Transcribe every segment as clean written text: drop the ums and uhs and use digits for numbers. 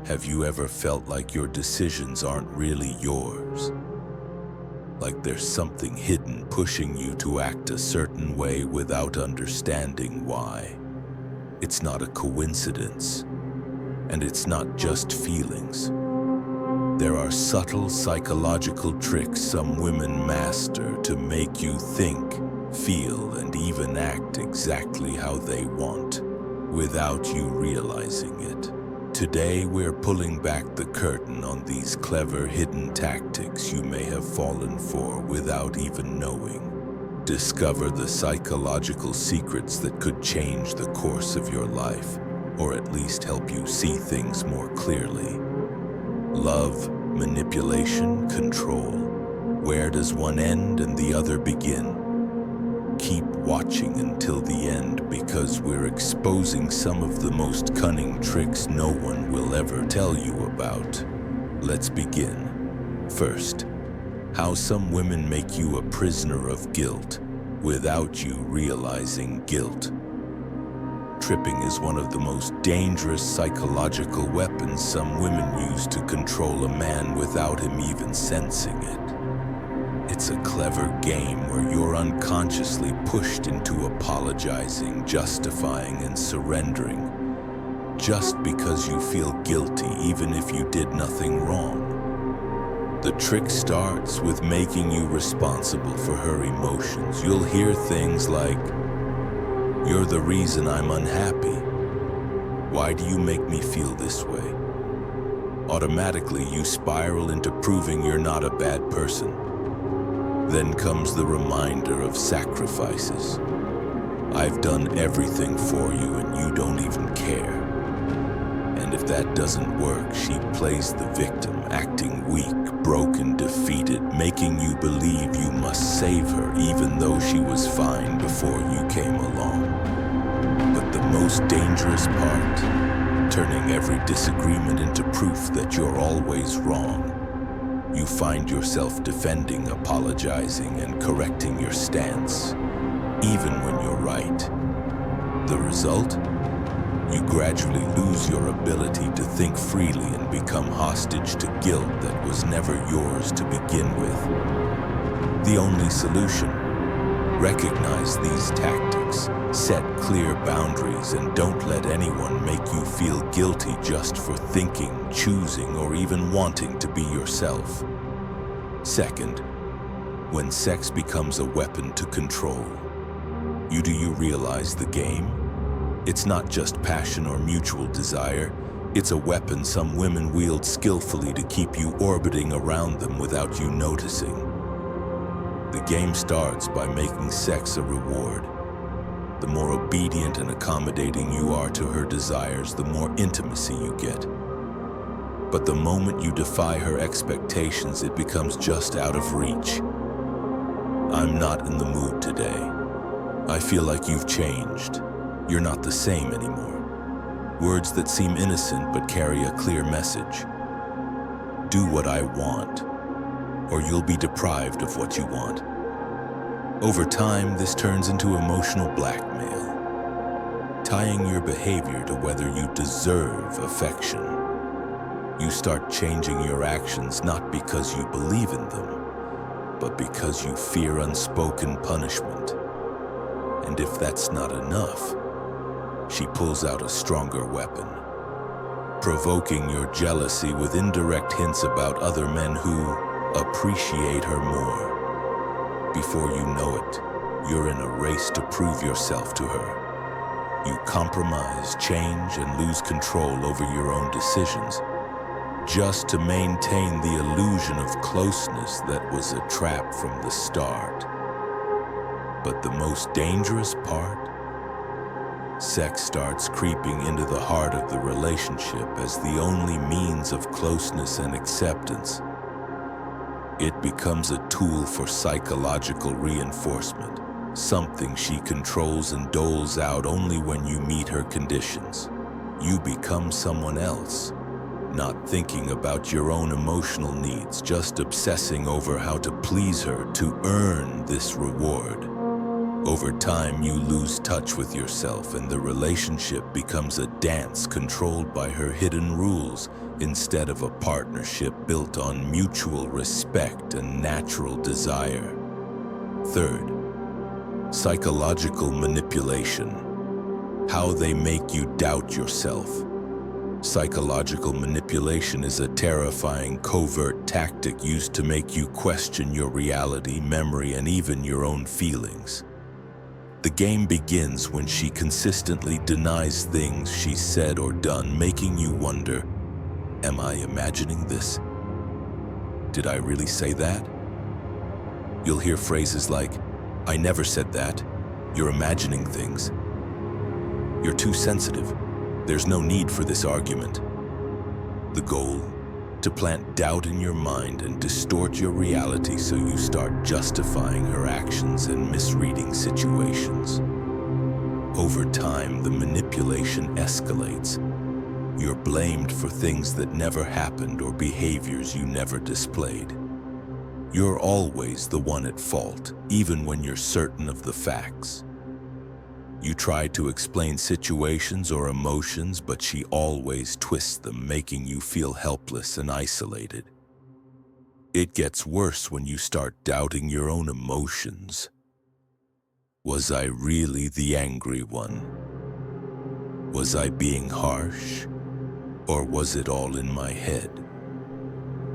Have you ever felt like your decisions aren't really yours? Like there's something hidden pushing you to act a certain way without understanding why? It's not a coincidence, and it's not just feelings. There are subtle psychological tricks some women master to make you think, feel, and even act exactly how they want, without you realizing it. Today, we're pulling back the curtain on these clever hidden tactics you may have fallen for without even knowing. Discover the psychological secrets that could change the course of your life, or at least help you see things more clearly. Love, manipulation, control. Where does one end and the other begin? Keep watching until the end, because we're exposing some of the most cunning tricks no one will ever tell you about. Let's begin. First, how some women make you a prisoner of guilt without you realizing guilt. Tripping is one of the most dangerous psychological weapons some women use to control a man without him even sensing it. It's a clever game where you're unconsciously pushed into apologizing, justifying, and surrendering, just because you feel guilty even if you did nothing wrong. The trick starts with making you responsible for her emotions. You'll hear things like, "You're the reason I'm unhappy. Why do you make me feel this way?" Automatically, you spiral into proving you're not a bad person. Then comes the reminder of sacrifices. "I've done everything for you and you don't even care." And if that doesn't work, she plays the victim, acting weak, broken, defeated, making you believe you must save her even though she was fine before you came along. But the most dangerous part, turning every disagreement into proof that you're always wrong. You find yourself defending, apologizing, and correcting your stance, even when you're right. The result? You gradually lose your ability to think freely and become hostage to guilt that was never yours to begin with. The only solution? Recognize these tactics, set clear boundaries, and don't let anyone make you feel guilty just for thinking, choosing, or even wanting to be yourself. Second, when sex becomes a weapon to control. Do you realize the game? It's not just passion or mutual desire. It's a weapon some women wield skillfully to keep you orbiting around them without you noticing. The game starts by making sex a reward. The more obedient and accommodating you are to her desires, the more intimacy you get. But the moment you defy her expectations, it becomes just out of reach. "I'm not in the mood today. I feel like you've changed. You're not the same anymore." Words that seem innocent but carry a clear message. "Do what I want, or you'll be deprived of what you want." Over time, this turns into emotional blackmail, tying your behavior to whether you deserve affection. You start changing your actions not because you believe in them, but because you fear unspoken punishment. And if that's not enough, she pulls out a stronger weapon, provoking your jealousy with indirect hints about other men who appreciate her more. Before you know it, you're in a race to prove yourself to her. You compromise, change, and lose control over your own decisions, just to maintain the illusion of closeness that was a trap from the start. But the most dangerous part? Sex starts creeping into the heart of the relationship as the only means of closeness and acceptance. It becomes a tool for psychological reinforcement, something she controls and doles out only when you meet her conditions. You become someone else, not thinking about your own emotional needs, just obsessing over how to please her to earn this reward. Over time, you lose touch with yourself, and the relationship becomes a dance controlled by her hidden rules instead of a partnership built on mutual respect and natural desire. Third, psychological manipulation. How they make you doubt yourself. Psychological manipulation is a terrifying, covert tactic used to make you question your reality, memory, and even your own feelings. The game begins when she consistently denies things she said or done, making you wonder, am I imagining this? Did I really say that? You'll hear phrases like, I never said that, you're imagining things, you're too sensitive, there's no need for this argument. The goal? To plant doubt in your mind and distort your reality so you start justifying her actions and misreading situations. Over time, the manipulation escalates. You're blamed for things that never happened or behaviors you never displayed. You're always the one at fault, even when you're certain of the facts. You try to explain situations or emotions, but she always twists them, making you feel helpless and isolated. It gets worse when you start doubting your own emotions. Was I really the angry one? Was I being harsh? Or was it all in my head?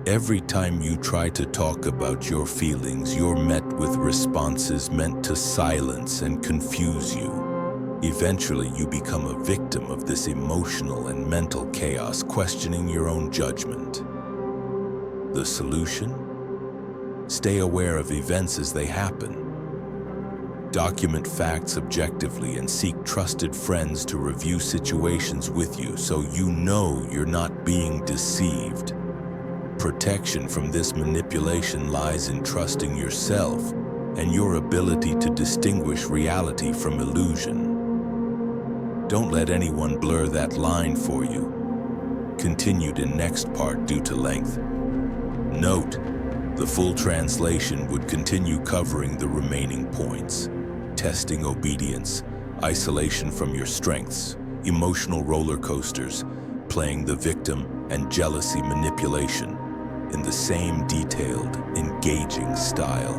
Every time you try to talk about your feelings, you're met with responses meant to silence and confuse you. Eventually, you become a victim of this emotional and mental chaos, questioning your own judgment. The solution? Stay aware of events as they happen. Document facts objectively and seek trusted friends to review situations with you so you know you're not being deceived. Protection from this manipulation lies in trusting yourself and your ability to distinguish reality from illusion. Don't let anyone blur that line for you. Continued in next part due to length. Note, the full translation would continue covering the remaining points. Testing obedience, isolation from your strengths, emotional roller coasters, playing the victim, and jealousy manipulation in the same detailed, engaging style.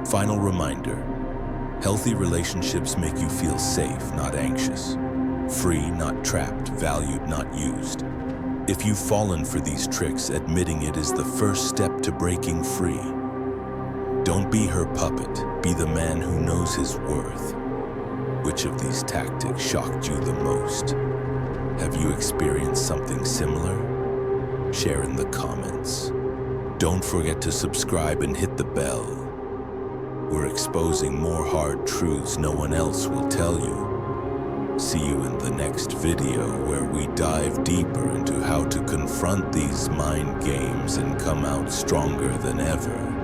Final reminder. Healthy relationships make you feel safe, not anxious. Free, not trapped. Valued, not used. If you've fallen for these tricks, admitting it is the first step to breaking free. Don't be her puppet. Be the man who knows his worth. Which of these tactics shocked you the most? Have you experienced something similar? Share in the comments. Don't forget to subscribe and hit the bell. We're exposing more hard truths no one else will tell you. See you in the next video where we dive deeper into how to confront these mind games and come out stronger than ever.